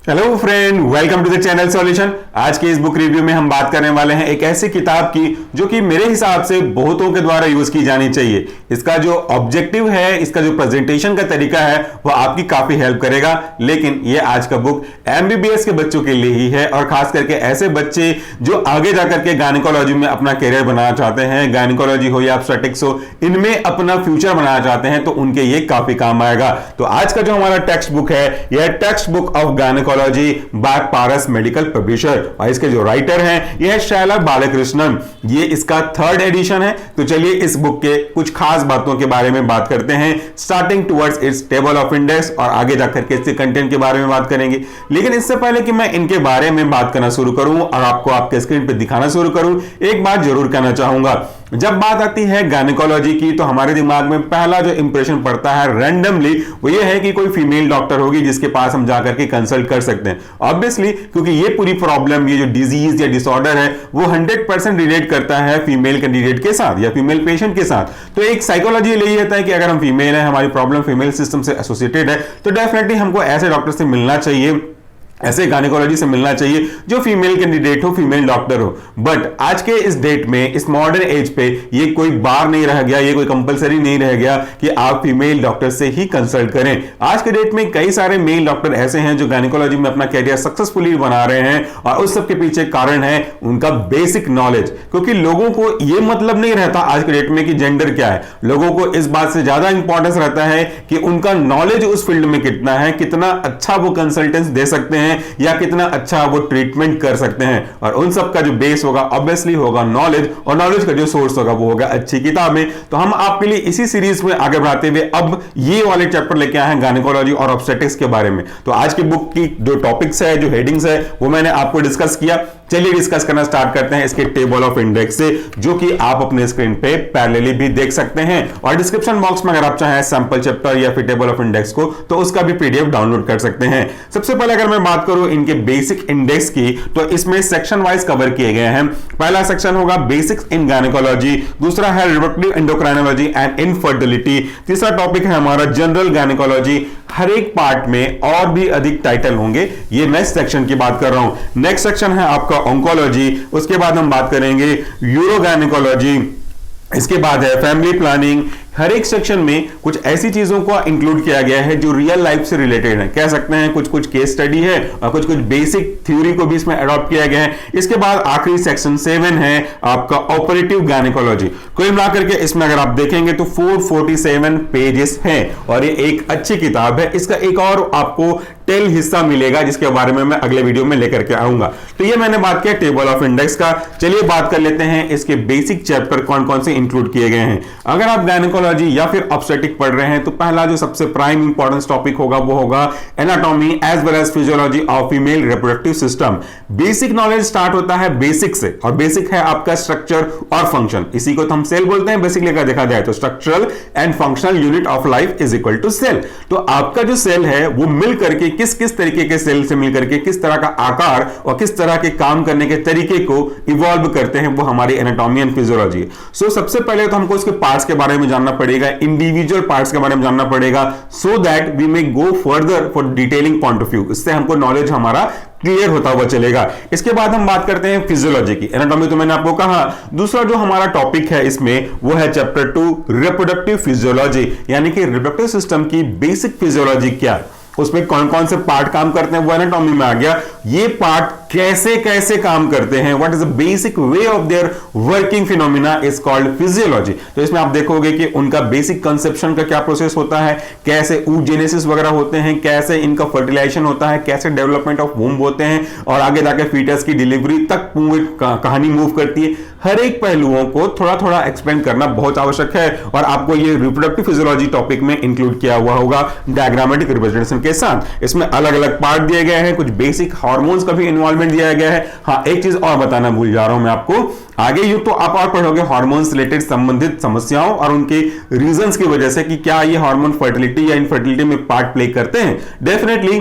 Hello friend, welcome to the channel solution. आज के इस बुक रिव्यू में हम बात करने वाले हैं एक ऐसी किताब की जो कि मेरे हिसाब से बहुतों के द्वारा यूज की जानी चाहिए। इसका जो ऑब्जेक्टिव है, इसका जो प्रेजेंटेशन का तरीका है वो आपकी काफी हेल्प करेगा। लेकिन ये आज का बुक एमबीबीएस के बच्चों के लिए ही है और खास करके ऐसे बच्चे जो आगे जाकर के गायनेकोलॉजी में अपना करियर बनाना चाहते हैं, गायनेकोलॉजी हो या ऑब्स्टेट्रिक्स हो, इनमें अपना फ्यूचर बनाना चाहते हैं तो उनके ये काफी काम आएगा। तो आज का जो हमारा टेक्स्ट बुक है यह text book of gynaecology by Paras medical publisher और इसके जो राइटर हैं यह शैला बालकृष्णन। ये इसका 3rd एडिशन है। तो चलिए इस बुक के कुछ खास बातों के बारे में बात करते हैं, starting towards it's table of index, और आगे जाकर के इसके कंटेंट के बारे में बात करेंगे। लेकिन इससे पहले कि मैं इनके बारे में बात करना शुरू करूं और आपको आपके स्क्रीन पर दिखाना शुरू करूं, एक बात जरूर कहना चाहूंगा। जब बात आती है गायनेकोलॉजी की तो हमारे दिमाग में पहला जो इंप्रेशन पड़ता है रैंडमली वो ये है कि कोई फीमेल डॉक्टर होगी जिसके पास हम जाकर के कंसल्ट कर सकते हैं। ऑब्वियसली क्योंकि ये पूरी प्रॉब्लम, ये जो डिजीज या डिसऑर्डर है वो 100% रिलेट करता है फीमेल कैंडिडेट के साथ या फीमेल पेशेंट के साथ। तो एक साइकोलॉजी यही रहता है कि अगर हम फीमेल है, हमारी प्रॉब्लम फीमेल सिस्टम से एसोसिएटेड है, तो डेफिनेटली हमको ऐसे डॉक्टर से मिलना चाहिए, ऐसे गायनेकोलॉजी से मिलना चाहिए जो फीमेल कैंडिडेट हो, फीमेल डॉक्टर हो। बट आज के इस डेट में, इस मॉडर्न एज पे ये कोई बार नहीं रह गया, ये कोई कंपलसरी नहीं रह गया कि आप फीमेल डॉक्टर से ही कंसल्ट करें। आज के डेट में कई सारे मेल डॉक्टर ऐसे हैं जो गायनेकोलॉजी में अपना कैरियर सक्सेसफुली बना रहे हैं और उस सब के पीछे कारण है उनका बेसिक नॉलेज। क्योंकि लोगों को ये मतलब नहीं रहता आज के डेट में कि जेंडर क्या है, लोगों को इस बात से ज्यादा इंपॉर्टेंस रहता है कि उनका नॉलेज उस फील्ड में कितना है, कितना अच्छा वो कंसल्टेंस दे सकते हैं या कितना अच्छा वो ट्रीटमेंट कर सकते हैं। और उन सब का जो बेस होगा ऑब्वियसली होगा नॉलेज, और नॉलेज का जो सोर्स होगा वो होगा अच्छी किताबें। तो हम आपके लिए इसी सीरीज में आगे बढ़ाते हुए अब ये वाले चैप्टर लेके आए हैं गायनेकोलॉजी और ऑब्स्टेट्रिक्स के बारे में। तो आज की बुक की जो टॉपिक्स है, जो हेडिंग्स है, वो मैंने आपको डिस्कस किया। चलिए डिस्कस करना स्टार्ट करते हैं इसके टेबल ऑफ इंडेक्स से, जो कि आप अपने स्क्रीन पे पैरेलली भी देख सकते हैं। और डिस्क्रिप्शन बॉक्स में अगर आप चाहें सैंपल चैप्टर या फिर टेबल ऑफ इंडेक्स को, तो उसका भी पीडीएफ डाउनलोड कर सकते हैं। सबसे पहले अगर मैं बात करूं इनके बेसिक इंडेक्स की, तो इसमें सेक्शन वाइज कवर किए गए हैं। पहला सेक्शन होगा बेसिक्स इन गायनेकोलॉजी, दूसरा है रिप्रोडक्टिव एंडोक्राइनोलॉजी एंड इनफर्टिलिटी, तीसरा टॉपिक है हमारा जनरल गायनेकोलॉजी। हर एक पार्ट में और भी अधिक टाइटल होंगे, ये नेक्स्ट सेक्शन की बात कर रहा हूं। नेक्स्ट सेक्शन है आपका ऑन्कोलॉजी, उसके बाद हम बात करेंगे यूरो गायनेकोलॉजी, इसके बाद है फैमिली प्लानिंग। हर एक सेक्शन में कुछ ऐसी चीजों को इंक्लूड किया गया है जो रियल लाइफ से रिलेटेड है, कह सकते हैं कुछ कुछ केस स्टडी है और कुछ कुछ बेसिक थ्योरी को भी इसमें अडॉप्ट किया गया है। इसके बाद आखिरी सेक्शन 7 है आपका ऑपरेटिव गायनेकोलॉजी। कुल मिलाकर के इसमें अगर आप देखेंगे तो 447 पेजेस हैं और ये एक अच्छी किताब है। इसका एक और आपको टेल हिस्सा मिलेगा जिसके बारे में मैं अगले वीडियो में लेकर के आऊंगा। तो ये मैंने बात किया टेबल ऑफ इंडेक्स का। चलिए बात कर लेते हैं इसके बेसिक चैप्टर कौन कौन से इंक्लूड किए गए हैं। अगर आप गायनेकोलॉजी या फिर ऑब्स्टेट्रिक पढ़ रहे हैं तो पहला जो सबसे प्राइम इंपॉर्टेंस टॉपिक होगा वो होगा anatomy as well as physiology of female reproductive system. Basic knowledge start होता है बेसिक से, और बेसिक है आपका स्ट्रक्चर और फंक्शन। इसी को तो हम सेल बोलते हैं बेसिकली अगर देखा जाए तो। Structural and functional unit of life is equal to cell. तो आपका जो सेल है वो मिल करके किस किस तरीके के सेल से मिलकर के किस तरह का आकार और किस तरह के काम करने के तरीके को इवॉल्व करते हैं, वो हमारी एनाटॉमी एंड फिजियोलॉजी है। सो सबसे पहले तो हमको इसके पार्ट्स के बारे में जानना पड़ेगा, इंडिविजुअल पार्ट्स के बारे में जानना पड़ेगा, so that we may go further for detailing point of view. इससे हमको नॉलेज हमारा क्लियर होता हुआ चलेगा। इसके बाद हम बात करते हैं फिजियोलॉजी की। एनाटॉमी तो मैंने आपको कहा। दूसरा जो हमारा टॉपिक है इसमें वो है चैप्टर 2 रिप्रोडक्टिव फिजियोलॉजी, यानी कि रिप्रोडक्टिव सिस्टम की बेसिक फिजियोलॉजी क्या है, उसमें कौन कौन से पार्ट काम करते हैं वो एनाटॉमी में आ गया। ये पार्ट कैसे कैसे काम करते हैं, what is the basic way of their working phenomena is called physiology. तो इसमें आप देखोगे कि उनका बेसिक कंसेप्शन का क्या प्रोसेस होता है, कैसे oogenesis वगैरह होते हैं, कैसे इनका फर्टिलाइजेशन होता है, कैसे डेवलपमेंट ऑफ वूम्ब होते हैं और आगे जाके फीटस की डिलीवरी तक पूरी कहानी मूव करती है। हर एक पहलुओं को थोड़ा थोड़ा एक्सप्लेन करना बहुत आवश्यक है और आपको ये रिप्रोडक्टिव फिजियोलॉजी टॉपिक में इंक्लूड किया हुआ होगा डायग्रामेटिक रिप्रेजेंटेशन के साथ। इसमें अलग अलग पार्ट दिए गए हैं, कुछ बेसिक हार्मोन्स का भी इन्वॉल्वमेंट दिया गया है। हाँ, एक चीज और बताना भूल जा रहा हूं मैं आपको, आगे यू तो आप और पढ़ोगे हार्मोन्स रिलेटेड संबंधित समस्याओं और उनके रीजंस की वजह से कि क्या ये हार्मोन फर्टिलिटी या इनफर्टिलिटी में पार्ट प्ले करते हैं। डेफिनेटली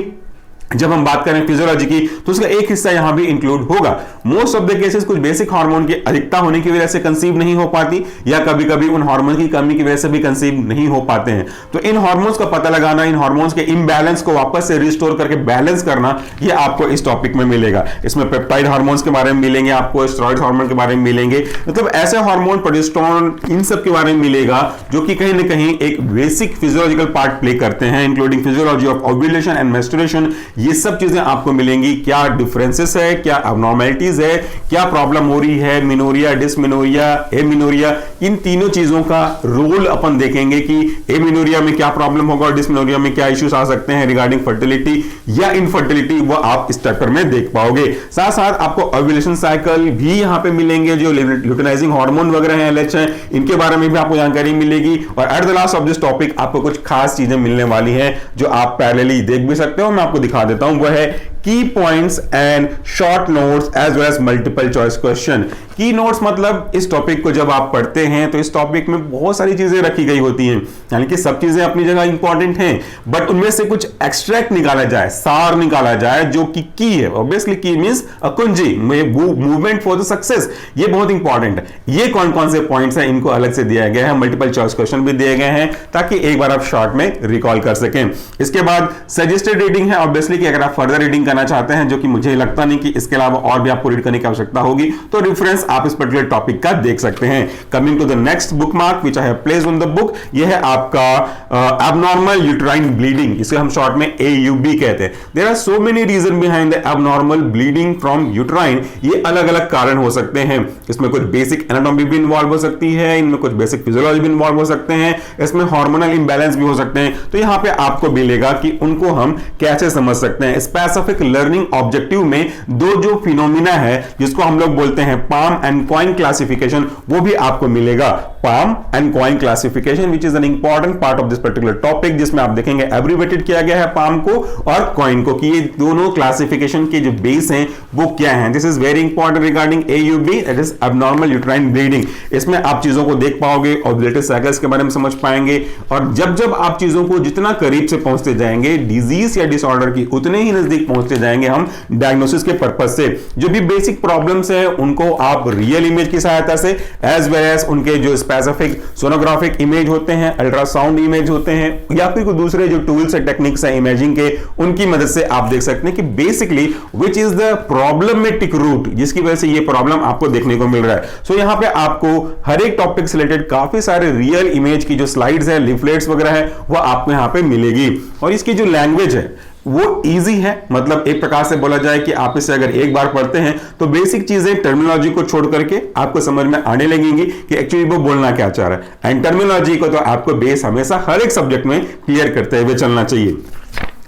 जब हम बात करें फिजियोलॉजी की तो उसका एक हिस्सा यहां भी इंक्लूड होगा। मोस्ट ऑफ द केसेस कुछ बेसिक हार्मोन की अधिकता होने की वजह से कंसीव नहीं हो पाती, या कभी कभी उन हार्मोन की कमी की वजह से भी कंसीव नहीं हो पाते हैं। तो इन हार्मोन्स का पता लगाना, इन हार्मोन्स के इम्बैलेंस को वापस से रिस्टोर करके बैलेंस करना, ये आपको इस टॉपिक में मिलेगा। इसमें पेप्टाइड हार्मोन्स के बारे में मिलेंगे, आपको स्टेरॉइड हार्मोन के बारे में मिलेंगे, मतलब ऐसे हार्मोन, प्रोजेस्टेरोन, इन सब के बारे में मिलेगा जो कि कहीं ना कहीं एक बेसिक फिजियोलॉजिकल पार्ट प्ले करते हैं, including physiology of ovulation and menstruation. ये सब चीजें आपको मिलेंगी। क्या डिफरेंसेस है, क्या अबनॉर्मलिटीज है, क्या प्रॉब्लम हो रही है, मिनोरिया, डिसमिनोरिया, एमिनोरिया, इन तीनों चीजों का रोल अपन देखेंगे कि एमिनोरिया में क्या प्रॉब्लम होगा और डिसमिनोरिया में क्या इश्यूज आ सकते हैं रिगार्डिंग फर्टिलिटी या इनफर्टिलिटी, वो आप इस चैप्टर में देख पाओगे। साथ साथ आपको ओव्यूलेशन साइकिल भी यहां पे मिलेंगे, जो ल्यूटिनाइजिंग हार्मोन वगैरह हैं, एलएच हैं, इनके बारे में भी आपको जानकारी मिलेगी। और at the last of this topic आपको कुछ खास चीजें मिलने वाली हैं जो आप पैरेलली देख भी सकते हो, मैं आपको दिखा देता हूं। वह है key points and short notes as well as multiple choice question. Key notes मतलब इस टॉपिक को जब आप पढ़ते हैं तो इस टॉपिक में बहुत सारी चीजें रखी गई होती हैं, यानी कि सब चीजें अपनी जगह इंपॉर्टेंट हैं, बट उनमें से कुछ एक्सट्रैक्ट निकाला जाए, सार निकाला जाए, जो कि की है। ऑब्वियसली की मींस अ कुंजी, मूवमेंट फॉर द सक्सेस, ये बहुत इंपॉर्टेंट है। ये कौन कौन से पॉइंट्स हैं, इनको अलग से दिया गया है, मल्टीपल चॉइस क्वेश्चन भी दिए गए हैं ताकि एक बार आप शॉर्ट में रिकॉल कर सकें। इसके बाद सजेस्टेड रीडिंग है, ऑब्वियसली कि अगर आप फर्दर रीडिंग करना चाहते हैं, जो कि मुझे लगता नहीं कि इसके अलावा और भी आपको रीड करने की आवश्यकता होगी, तो रेफरेंस आप इस पर्टिकुलर टॉपिक का देख सकते हैं। Coming to the next bookmark which I have placed on the book, यह है आपका एबनॉर्मल यूट्राइन ब्लीडिंग, इसे हम शॉर्ट में AUB कहते हैं। There are so many reason behind the abnormal bleeding from uterine. ये अलग अलग कारण हो सकते हैं, इसमें कुछ बेसिक एनाटॉमी भी इन्वॉल्व हो सकती है, इनमें कुछ बेसिक फिजियोलॉजी भी इन्वॉल्व हो सकते हैं, इसमें हार्मोनल इंबैलेंस भी हो सकते हैं। तो यहां पे आपको मिलेगा कि उनको हम कैसे समझ सकते हैं। स्पेसिफिक लर्निंग ऑब्जेक्टिव में दो जो फिनोमिना है जिसको हम लोग बोलते हैं पाम एंड कॉइन क्लासिफिकेशन, वो भी आपको मिलेगा। Palm and coin classification which is an important part of this particular topic, जिसमें आप देखेंगे एब्रिवेटेड किया गया है पाम को और कॉइन को, कि ये दोनों क्लासिफिकेशन के जो बेस हैं वो क्या हैं। This is very important regarding AUB, that is abnormal uterine bleeding. इसमें आप चीजों को देख पाओगे, ओव्यूलेटरी साइकिल्स के बारे में समझ पाएंगे, और जब जब आप चीजों को जितना करीब से पहुंचते जाएंगे डिजीज या डिसऑर्डर की, उतने ही नजदीक पहुंचते जाएंगे हम डायग्नोसिस के पर्पस से। जो भी बेसिक प्रॉब्लम्स है उनको आप रियल इमेज की सहायता से एज वेल एज उनके जो स्पेसिफिक सोनोग्राफिक इमेज होते हैं, अल्ट्रासाउंड इमेज होते हैं, या फिर कोई दूसरे जो टूल्स और टेक्निक्स हैं इमेजिंग के, उनकी मदद से आप देख सकते हैं कि basically which is the problematic root जिसकी वजह से ये प्रॉब्लम आपको देखने को मिल रहा है। सो यहां पे आपको हर एक टॉपिक से रिलेटेड काफी सारे रियल इमेज की जो स्लाइड्स है, लिफलेट्स वगैरह है, वो आपको यहां पे मिलेगी। और इसकी जो लैंग्वेज है वो इजी है, मतलब एक प्रकार से बोला जाए कि आप इसे अगर एक बार पढ़ते हैं तो बेसिक चीजें टर्मिनोलॉजी को छोड़ करके आपको समझ में आने लगेंगी कि एक्चुअली वो बोलना क्या चाह रहा है। एंड टर्मिनोलॉजी को तो आपको बेस हमेशा हर एक सब्जेक्ट में क्लियर करते हुए चलना चाहिए।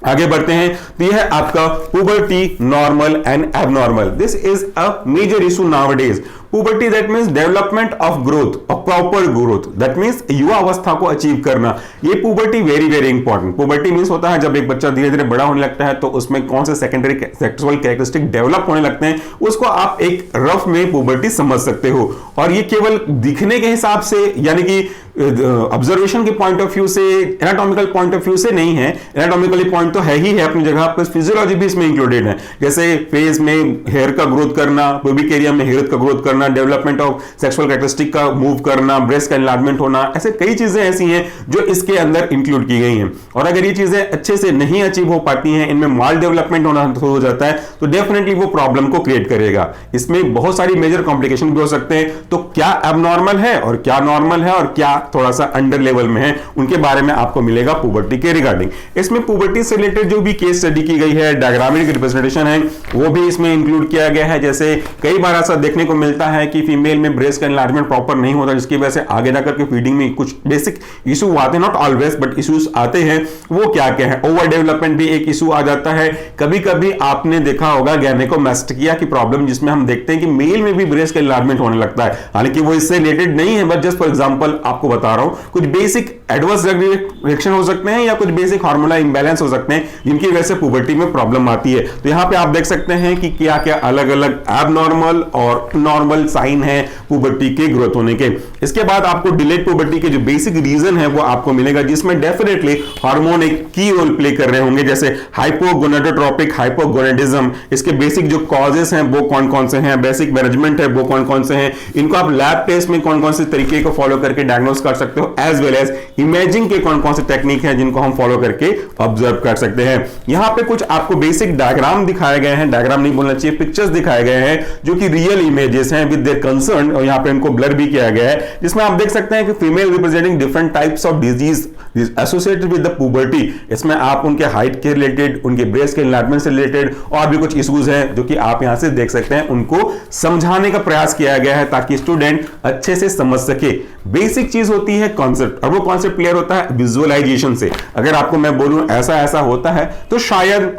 आगे बढ़ते हैं तो यह है आपका puberty, normal and abnormal. This is a major issue nowadays. Puberty that means development of growth, a proper growth, that means युवा अवस्था को अचीव करना। ये puberty very very important. Puberty means होता है जब एक बच्चा धीरे धीरे बड़ा होने लगता है तो उसमें कौन से सेकेंडरी सेक्सुअल कैरेक्टरिस्टिक डेवलप होने लगते हैं, उसको आप एक रफ में पुबर्टी समझ सकते हो। और ये केवल दिखने के हिसाब से, यानी कि ऑब्जर्वेशन के पॉइंट ऑफ व्यू से, एनाटॉमिकल पॉइंट ऑफ व्यू से नहीं है। एनाटॉमिकली पॉइंट तो है ही है अपनी जगह, प्लस फिजियोलॉजी भी इसमें इंक्लूडेड है। जैसे फेस में हेयर का ग्रोथ करना, प्यूबिक एरिया में हेयर का ग्रोथ करना, डेवलपमेंट ऑफ सेक्सुअल कैरेक्टरिस्टिक का मूव करना, ब्रेस्ट का एनलार्जमेंट होना, ऐसे कई चीजें ऐसी हैं जो इसके अंदर इंक्लूड की गई हैं। और अगर ये चीजें अच्छे से नहीं अचीव हो पाती हैं, इनमें माल डेवलपमेंट होना हो जाता है, तो डेफिनेटली वो प्रॉब्लम को क्रिएट करेगा। इसमें बहुत सारी मेजर कॉम्प्लिकेशन भी हो सकते हैं। तो क्या एबनॉर्मल है और क्या नॉर्मल है और क्या थोड़ा सा अंडर लेवल में है, उनके बारे में आपको मिलेगा पुबर्टी के रिगार्डिंग। इसमें पुबर्टी से रिलेटेड जो भी केस स्टडी की गई है, डायग्रामिक रिप्रेजेंटेशन है, वो भी इसमें इंक्लूड किया गया है। जैसे कई बार ऐसा देखने को मिलता है कि फीमेल में ब्रेस्ट का एनलार्जमेंट प्रॉपर नहीं होता, जिसकी वजह से आगे जाकर के फीडिंग में कुछ बेसिक इशू आते हैं, नॉट ऑलवेज बट इश्यूज आते हैं। वो क्या क्या है? ओवर डेवलपमेंट भी एक इशू आ जाता है। कभी कभी आपने देखा होगा गैनेकोमैस्टिकिया की प्रॉब्लम, जिसमें हम देखते हैं कि मेल में भी ब्रेस्ट का एनलार्जमेंट होने लगता है। हालांकि वो इससे रिलेटेड नहीं है, बट जस्ट फॉर एग्जांपल आपको बता रहा हूं, कुछ बेसिक एडवर्स रिएक्शन हो सकते हैं या कुछ बेसिक हार्मोनल इंबैलेंस हो सकते हैं, जिनकी वजह से पुबर्टी में प्रॉब्लम आती है। तो यहां पे आप देख सकते हैं कि क्या क्या अलग अलग एबनॉर्मल और नॉर्मल सिंपल साइन है पुबर्टी के ग्रोथ होने के। इसके बाद आपको डिलेड पुबर्टी के जो बेसिक रीजन है वो आपको मिलेगा, जिसमें डेफिनेटली हार्मोन एक की रोल प्ले कर रहे होंगे, जैसे हाइपोगोनाडोट्रोपिक, हाइपोगोनाडिज्म। इसके बेसिक जो कॉजेस हैं वो कौन कौन से हैं, बेसिक मैनेजमेंट है वो कौन कौन से हैं, इनको आप लैब टेस्ट में कौन कौन से तरीके को फॉलो करके डायग्नोस कर सकते हो, एज वेल एज इमेजिंग के कौन कौन से टेक्निक हैं जिनको हम फॉलो करके ऑब्जर्व कर सकते हैं। यहां पे कुछ आपको बेसिक डायग्राम दिखाए गए हैं, डायग्राम नहीं बोलना चाहिए, पिक्चर्स दिखाए गए हैं जो कि रियल इमेजेस हैं विद देयर कंसर्न, और यहां पे इनको ब्लर भी किया गया है, जिसमें आप देख सकते हैं कि female representing different types of disease associated with the puberty. इसमें आप उनके हाइट के रिलेटेड, उनके ब्रेस्ट के एनलार्जमेंट से रिलेटेड और भी कुछ इश्यूज हैं जो कि आप यहां से देख सकते हैं, उनको समझाने का प्रयास किया गया है ताकि स्टूडेंट अच्छे से समझ सके। बेसिक चीज होती है कॉन्सेप्ट, और वो कॉन्सेप्ट क्लियर होता है विजुअलाइजेशन से। अगर आपको मैं बोलूं ऐसा ऐसा होता है तो शायद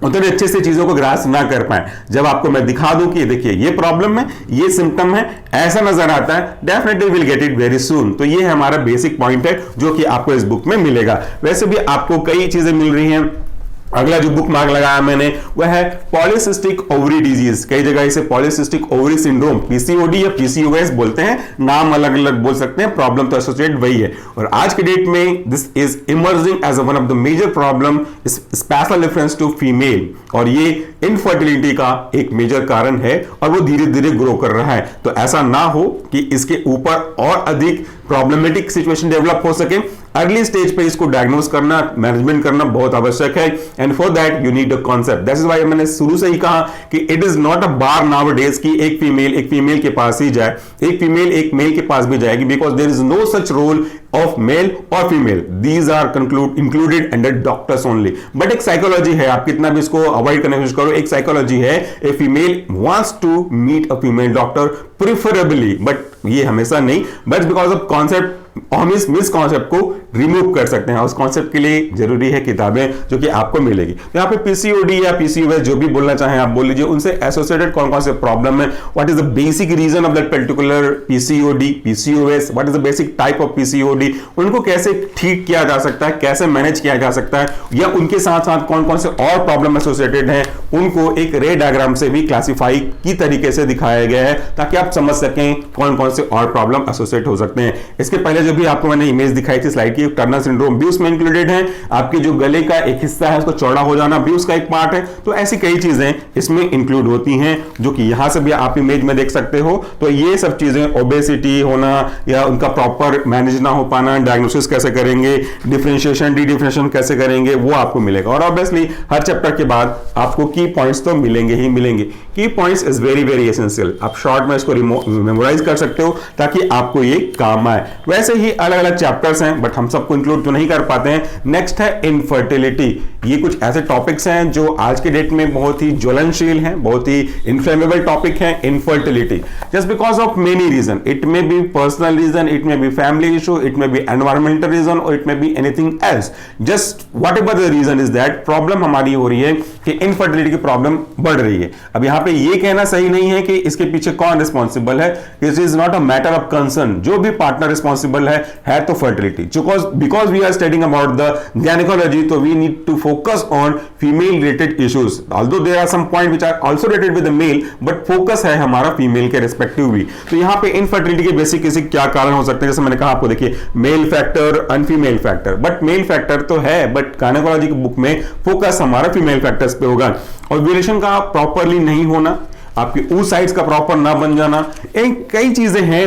उतने अच्छे से चीजों को ग्रास्प ना कर पाए। जब आपको मैं दिखा दूं कि देखिए ये प्रॉब्लम है, ये सिम्टम है, ऐसा नजर आता है, definitely will get it very soon. तो ये हमारा बेसिक पॉइंट है जो कि आपको इस बुक में मिलेगा। वैसे भी आपको कई चीजें मिल रही हैं। अगला जो बुक मार्क लगाया मैंने वह है पॉलीसिस्टिक ओवरी डिजीज। कई जगह इसे पॉलीसिस्टिक ओवरी सिंड्रोम, पीसीओडी या पीसीओएस बोलते हैं, नाम अलग अलग बोल सकते हैं, प्रॉब्लम तो एसोसिएट वही है। और आज के डेट में this is emerging as one of the major problem, special reference to female, और ये इनफर्टिलिटी का एक मेजर कारण है और वो धीरे धीरे ग्रो कर रहा है। तो ऐसा ना हो कि इसके ऊपर और अधिक प्रॉब्लमेटिक सिचुएशन डेवलप हो सके, अर्ली स्टेज पे इसको डायग्नोस करना, मैनेजमेंट करना बहुत आवश्यक है, and for that you need a concept. That is why मैंने शुरू से ही कहा कि it is not a bar nowadays कि एक फीमेल के पास ही जाए, एक फीमेल एक मेल के पास भी जाएगी, because there is no such role of male और female, these are included under doctors only. But एक साइकोलॉजी है, आप कितना भी इसको अवॉइड करने की कोशिश करो, एक साइकोलॉजी है, a female wants to meet a female doctor preferably, but ये हमेशा नहीं, बट बिकॉज ऑफ कॉन्सेप्ट हम इस मिस कॉन्सेप्ट को रिमूव कर सकते हैं। उस कॉन्सेप्ट के लिए जरूरी है किताबें जो कि आपको मिलेगी। तो यहाँ पे पीसीओडी या पीसीओएस जो भी बोलना चाहें आप बोल लीजिए, उनसे एसोसिएटेड कौन कौन से प्रॉब्लम है, what is the basic reason of that particular PCOD, PCOS, what is the basic type of PCOD, उनको कैसे ठीक किया जा सकता है, कैसे मैनेज किया जा सकता है, या उनके साथ साथ कौन कौन से और प्रॉब्लम एसोसिएटेड हैं, उनको एक रे डायग्राम से भी क्लासिफाई की तरीके से दिखाया गया है ताकि आप समझ सकें कौन कौन से और प्रॉब्लम एसोसिएट हो सकते हैं। इसके पहले जो भी आपको मैंने इमेज दिखाई थी स्लाइड की, टर्नर सिंड्रोम भी उसमें इंक्लूडेड है, आपकी जो गले का एक हिस्सा है उसको चौड़ा हो जाना भी उसका एक पार्ट है। तो ऐसी कई चीजें इसमें इंक्लूड होती हैं जो कि यहां से भी आप इमेज में देख सकते हो। तो ये सब चीजें, ओबेसिटी होना या उनका प्रॉपर मैनेज ना हो पाना, डायग्नोसिस कैसे करेंगे, डिफरेंशिएशन डी डिफरेंशिएशन कैसे करेंगे, वो आपको मिलेगा। और ऑब्वियसली हर चैप्टर के बाद आपको की पॉइंट्स तो मिलेंगे ही मिलेंगे। की points is very very essential. आप शॉर्ट में इसको मेमोराइज कर सकते हो ताकि आपको ये काम आए। वैसे ही अलग अलग चैप्टर्स हैं बट हम सबको इंक्लूड तो नहीं कर पाते हैं। नेक्स्ट है इनफर्टिलिटी। ये कुछ ऐसे टॉपिक्स हैं जो आज के डेट में बहुत ही ज्वलनशील हैं, बहुत ही इन्फ्लेमेबल टॉपिक है infertility, just because of many reason. It may be personal reason, it may be family issue, it may be environmental reason, और it may be anything else. Just whatever the reason is that, problem हमारी हो रही है कि infertility की problem बढ़ रही है। अब यहां पे ये कहना सही नहीं है कि इसके पीछे कौन रिस्पॉन्सिबल है। It is not a matter of concern. जो भी पार्टनर रिस्पॉन्सिबल है तो fertility, because we are studying about the gynaecology, तो we need to focus on female related issues, although there are some point which are also related with the male, but focus है हमारा female के respective भी। तो यहां पे infertility के basic क्या कारण हो सकते हैं, जैसे मैंने कहा आपको, देखिए male factor, and female factor, but male factor तो है, बट गायनेकोलॉजी की बुक में फोकस हमारा फीमेल फैक्टर्स पे होगा। और ओव्यूलेशन का प्रॉपरली नहीं होना, आपके oocytes का प्रॉपर ना बन जाना, कई चीजें हैं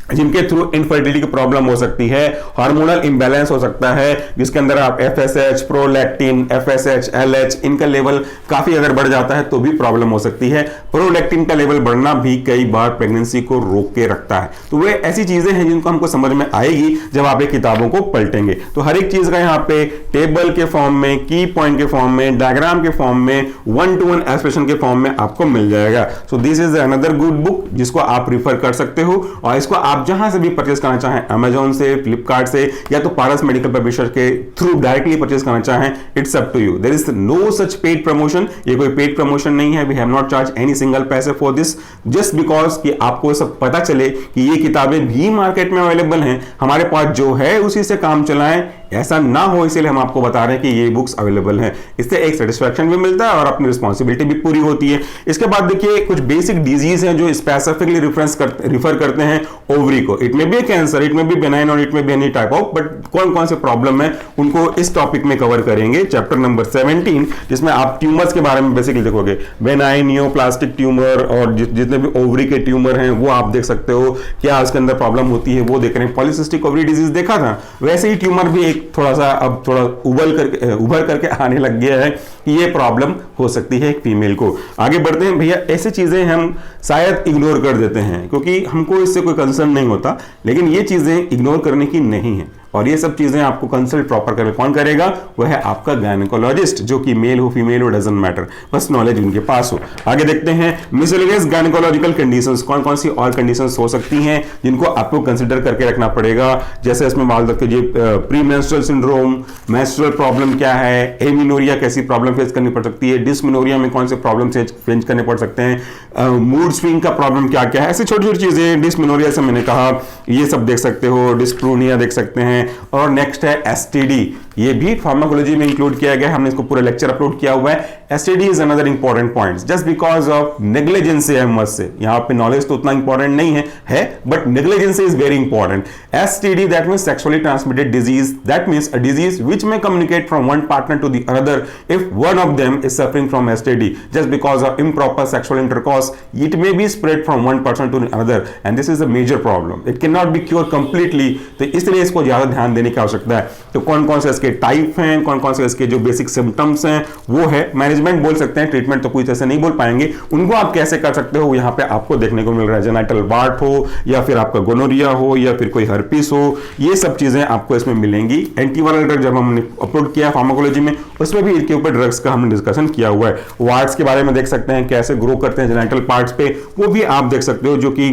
जिनके थ्रू इनफर्टिलिटी की प्रॉब्लम हो सकती है। हार्मोनल इंबैलेंस हो सकता है जिसके अंदर आप एफएसएच, प्रोलैक्टिन, एफएसएच, एलएच, इनका लेवल काफी अगर बढ़ जाता है तो भी प्रॉब्लम हो सकती है। प्रोलैक्टिन का लेवल बढ़ना भी कई बार प्रेगनेंसी को रोक के रखता है। तो वे ऐसी चीजें हैं जिनको हमको समझ में आएगी जब आप ये किताबों को पलटेंगे। तो हर एक चीज का यहाँ पे टेबल के फॉर्म में, की पॉइंट के फॉर्म में, डायग्राम के फॉर्म में, 1-to-1 एक्सप्रेशन के फॉर्म में आपको मिल जाएगा। So this is another good book जिसको आप रिफर कर सकते हो, और इसको आप आप जहां से भी परचेस करना चाहें, अमेजॉन से, फ्लिपकार्ट से, या तो पारस मेडिकल पब्लिशर के थ्रू डायरेक्टली परचेस करना चाहें, it's up to you. There is no such paid promotion, ये कोई पेड प्रमोशन नहीं है। We have not charge any single पैसे फॉर दिस, जस्ट बिकॉज कि आपको सब पता चले कि ये किताबें भी मार्केट में अवेलेबल हैं, हमारे पास जो है उसी से काम चलाएं, ऐसा ना हो इसलिए हम आपको बता रहे हैं कि ये बुक्स अवेलेबल हैं। इससे एक सेटिस्फैक्शन भी मिलता है और अपनी रिस्पॉन्सिबिलिटी भी पूरी होती है। इसके बाद देखिए कुछ बेसिक डिजीज हैं जो स्पेसिफिकली रिफर करते हैं ओवरी को। इट में भी कैंसर, इट में भी बेनाइन और इट में भी एनी टाइप ऑफ, बट कौन कौन से प्रॉब्लम है उनको इस टॉपिक में कवर करेंगे, चैप्टर नंबर 17, जिसमें आप ट्यूमर्स के बारे में बेसिकली देखोगे। बेनाइन, नियोप्लास्टिक ट्यूमर और जितने भी ओवरी के ट्यूमर हैं वो आप देख सकते हो, क्या उसके अंदर प्रॉब्लम होती है वो देख रहे हैं। पॉलिसिस्टिक ओवरी डिजीज देखा था, वैसे ही ट्यूमर भी थोड़ा सा अब थोड़ा उभर करके आने लग गया है कि ये प्रॉब्लम हो सकती है एक फीमेल को। आगे बढ़ते हैं भैया, ऐसी चीजें हम शायद इग्नोर कर देते हैं क्योंकि हमको इससे कोई कंसर्न नहीं होता, लेकिन ये चीजें इग्नोर करने की नहीं है और ये सब चीजें आपको कंसल्ट प्रॉपर करके कौन करेगा, वह है आपका गायनेकोलॉजिस्ट, जो कि मेल हो फीमेल हो डजंट मैटर, बस नॉलेज उनके पास हो। आगे देखते हैं मिसलेनियस गायनेकोलॉजिकल कंडीशंस, कौन कौन सी और कंडीशंस हो सकती हैं जिनको आपको कंसिडर करके रखना पड़ेगा। जैसे इसमें मान सकते हैं प्रीमेंस्ट्रुअल सिंड्रोम, मेंस्ट्रुअल प्रॉब्लम क्या है, एमिनोरिया कैसी प्रॉब्लम फेस करनी पड़ सकती है, डिस्मिनोरिया में कौन से प्रॉब्लम फेस करने पड़ सकते हैं, मूड स्विंग का प्रॉब्लम क्या क्या है, ऐसी छोटी छोटी चीजें। डिस्मिनोरिया से मैंने कहा ये सब देख सकते हो, डिस्प्रूनिया देख सकते हैं। और नेक्स्ट है एसटीडी, ये भी फार्माकोलॉजी में इंक्लूड किया गया है, हमने इसको पूरा लेक्चर अपलोड किया हुआ है। STD is another important point, just because of negligence से, यहाँ पे नॉलेज तो उतना इंपॉर्टेंट नहीं है but negligence is very important. STD that means sexually transmitted disease, that means a disease which may communicate from one partner to the other if one of them is suffering from STD just because of improper sexual intercourse. It may be spread from one person to another and this is a major problem. It cannot be cured completely. तो इसलिए इसको ज्यादा ध्यान देने की आवश्यकता है। तो कौन कौन से इसके टाइप हैं, कौन कौन से इसके जो बेसिक सिम्टम्स हैं वो है, मैनेजमेंट बोल सकते हैं, ट्रीटमेंट तो पूरी तरह से नहीं बोल पाएंगे। उनको आप कैसे कर सकते हो यहाँ पे आपको देखने को मिल रहा है। जेनाइटल वार्ट हो या फिर आपका गोनोरिया हो या फिर कोई हर्पिस हो, ये सब चीजें आपको इसमें मिलेंगी। एंटीवायरल ड्रग जब हमने अपलोड किया फार्माकोलॉजी में, उसमें भी इसके ऊपर ड्रग्स का हमने डिस्कशन किया हुआ है। वार्ड्स के बारे में देख सकते हैं, कैसे ग्रो करते हैं जेनाइटल पार्ट्स पे, वो भी आप देख सकते हो, जो कि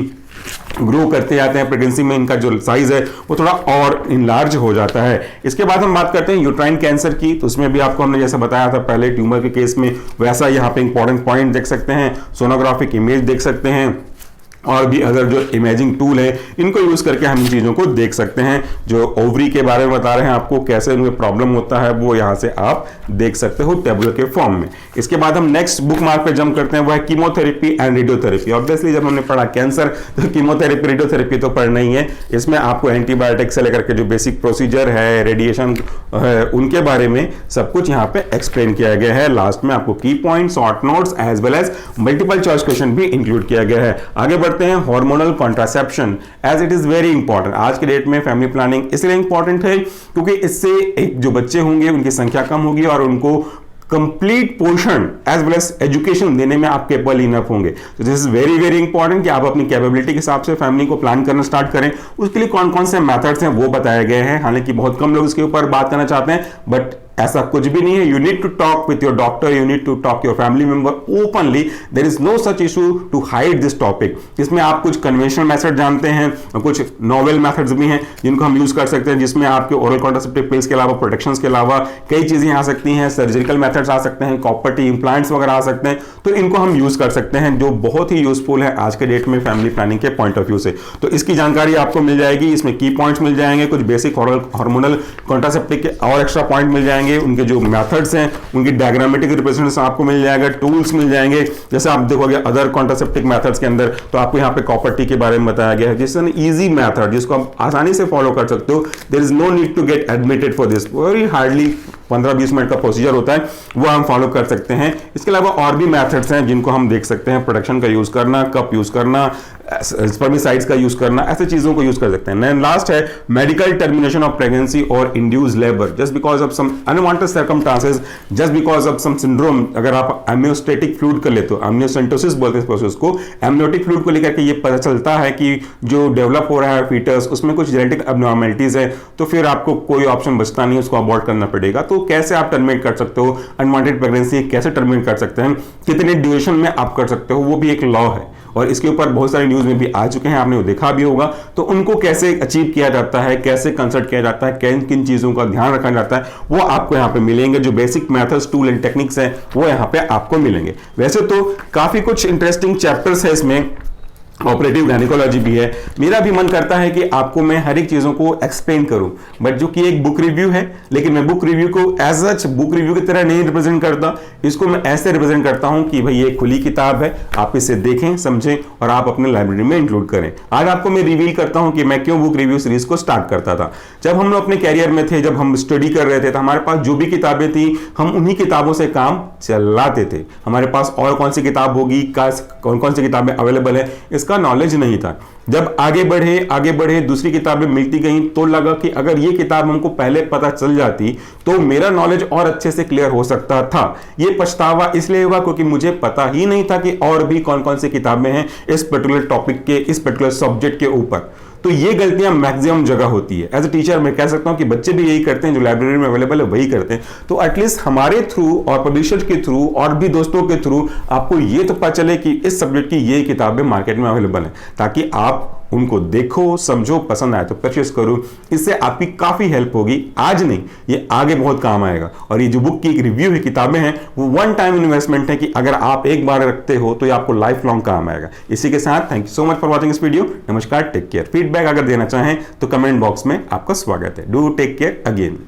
ग्रो करते जाते हैं प्रेगनेंसी में, इनका जो साइज है वो थोड़ा और इनलार्ज हो जाता है। इसके बाद हम बात करते हैं यूट्राइन कैंसर की, तो उसमें भी आपको हमने जैसा बताया था पहले ट्यूमर के केस में, वैसा यहाँ पे इंपॉर्टेंट पॉइंट देख सकते हैं, सोनोग्राफिक इमेज देख सकते हैं और भी अदर जो इमेजिंग टूल है इनको यूज करके हम इन चीजों को देख सकते हैं। जो ओवरी के बारे में बता रहे हैं आपको कैसे उनमें प्रॉब्लम होता है वो यहाँ से आप देख सकते हो टेबुलर के फॉर्म में। इसके बाद हम नेक्स्ट बुक मार्क पे जंप करते हैं, वो है कीमोथेरेपी एंड रेडियोथेरेपी। ऑब्वियसली जब हमने पढ़ा कैंसर तो कीमोथेरेपी रेडियोथेरेपी तो पढ़ना ही है, इसमें आपको एंटीबायोटिक से लेकर के जो बेसिक प्रोसीजर है, रेडिएशन है, उनके बारे में सब कुछ यहाँ पे एक्सप्लेन किया गया है। लास्ट में आपको key point, short notes as well as multiple choice question भी इंक्लूड किया गया है। आगे बढ़ते हैं hormonal contraception, as it is very important. आज के डेट में फैमिली प्लानिंग इसलिए इंपॉर्टेंट है क्योंकि इससे एक जो बच्चे होंगे उनकी संख्या कम होगी और उनको कंप्लीट पोषण एज वेल एज एजुकेशन देने में आप केपेबल इनफ होंगे। तो this is very very important कि आप अपनी कैपेबिलिटी के हिसाब से फैमिली को प्लान करना स्टार्ट करें। उसके लिए कौन कौन से मेथड्स हैं वो बताए गए हैं, हालांकि बहुत कम लोग इसके ऊपर बात करना चाहते हैं, बट ऐसा कुछ भी नहीं है। You need to talk with your doctor, you need to talk your family member openly, there is no such issue to hide this topic. इसमें आप कुछ कन्वेंशनल मेथड जानते हैं और कुछ नॉवेल मेथड्स भी हैं जिनको हम यूज कर सकते हैं, जिसमें आपके ओरल कॉन्ट्रासेप्टिव पिल्स के अलावा, प्रोटेक्शंस के अलावा कई चीजें आ सकती हैं, सर्जिकल मेथड्स आ सकते हैं, कॉपर टी इम्प्लांट्स वगैरह आ सकते हैं, तो इनको हम यूज कर सकते हैं, जो बहुत ही यूजफुल है आज के डेट में फैमिली प्लानिंग के पॉइंट ऑफ व्यू से। तो इसकी जानकारी आपको मिल जाएगी, इसमें की पॉइंट्स मिल जाएंगे, कुछ बेसिक हार्मोनल कॉन्ट्रासेप्टिव के और एक्स्ट्रा पॉइंट मिल जाएंगे, उनके जो मेथड्स हैं उनकी डायग्रामेटिक रिप्रेजेंटेशन आपको मिल जाएगा, टूल्स मिल जाएंगे। जैसे आप देखोगे अदर कॉन्ट्रासेप्टिव मेथड्स के अंदर तो आपको यहाँ पे कॉपर टी के बारे में बताया गया है, जिससे एन इजी मेथड जिसको आप आसानी से फॉलो कर सकते हो। There is no need to get admitted for this, very hardly 15-20 minute का प्रोसीजर होता है, वो हम फॉलो कर सकते हैं। इसके अलावा और भी मेथड्स हैं जिनको हम देख सकते हैं, प्रोडक्शन का यूज करना, कप यूज करना, स्पर्मिसाइड्स का यूज करना, ऐसे चीजों को यूज कर सकते हैं। एंड लास्ट है मेडिकल टर्मिनेशन ऑफ प्रेगनेंसी और induce labour just because of some unwanted circumstances, just because of some syndrome. अगर आप एम्नियोस्टेटिक फ्लूइड कर लेते हो, एम्नियोसेंटोसिस बोलते हैं इस प्रोसेस को, एम्नियोटिक फ्लूइड को लेकर के ये पता चलता है कि जो डेवलप हो रहा है फीटस उसमें कुछ जेनेटिक अबनॉर्मलिटीज है, तो फिर आपको कोई ऑप्शन बचता नहीं, उसको अबॉर्ट करना पड़ेगा। तो कैसे आप टर्मिनेट कर सकते हो अनवांटेड प्रेगनेंसी, कैसे टर्मिनेट कर सकते हैं, कितने ड्यूरेशन में आप कर सकते हो, वो भी एक लॉ है। और इसके ऊपर बहुत सारे न्यूज़ में भी आ चुके हैं, आपने वो देखा भी होगा। तो उनको कैसे अचीव किया जाता है, कैसे कंसल्ट किया जाता है, किन किन चीज़ों का ध्यान रखा जाता है, वो आपको यहाँ पे मिलेंगे। जो basic methods, tool and techniques हैं वो यहाँ पे आपको मिलेंगे। वैसे तो काफ़ी कुछ इंटरेस्टिंग चैप्टर्स है इसमें, ऑपरेटिव गायनेकोलॉजी भी है। मेरा भी मन करता है कि आपको मैं हर एक चीज़ों को एक्सप्लेन करूं, बट जो कि एक बुक रिव्यू है, लेकिन मैं बुक रिव्यू को एज सच बुक रिव्यू की तरह नहीं रिप्रेजेंट करता। इसको मैं ऐसे रिप्रेजेंट करता हूं कि भाई ये खुली किताब है, आप इसे देखें, समझें और आप अपने लाइब्रेरी में इंक्लूड करें। आज आपको मैं रिवील करता हूं कि मैं क्यों बुक रिव्यू सीरीज को स्टार्ट करता था। जब हम लोग अपने कैरियर में थे, जब हम स्टडी कर रहे थे, तो हमारे पास जो भी किताबें थी हम उन्हीं किताबों से काम चलाते थे। हमारे पास और कौन सी किताब होगी, कौन कौन सी किताबें अवेलेबल है, इसका नॉलेज नहीं था। जब आगे बढ़े दूसरी किताबें मिलती गई तो लगा कि अगर ये किताब हमको पहले पता चल जाती तो मेरा नॉलेज और अच्छे से क्लियर हो सकता था। ये पछतावा इसलिए हुआ क्योंकि मुझे पता ही नहीं था कि और भी कौन कौन सी किताबें हैं इस पर्टिकुलर टॉपिक के, इस पर्टिकुलर सब्जेक्ट के ऊपर। तो ये गलतियां मैक्सिमम जगह होती है। एज ए टीचर मैं कह सकता हूं कि बच्चे भी यही करते हैं, जो लाइब्रेरी में अवेलेबल है वही करते हैं। तो एटलीस्ट हमारे थ्रू और पब्लिशर के थ्रू और भी दोस्तों के थ्रू आपको ये तो पता चले कि इस सब्जेक्ट की ये किताबें मार्केट में अवेलेबल है, ताकि आप उनको देखो, समझो, पसंद आए तो परचेस करो। इससे आपकी काफी हेल्प होगी। आज नहीं, ये आगे बहुत काम आएगा। और ये जो बुक की एक रिव्यू है, किताबें हैं, वो वन टाइम इन्वेस्टमेंट है कि अगर आप एक बार रखते हो तो ये आपको लाइफ लॉन्ग काम आएगा। इसी के साथ thank you so much for watching this video. नमस्कार, टेक केयर। फीडबैक अगर देना चाहें तो कमेंट बॉक्स में आपका स्वागत है। Do take care again.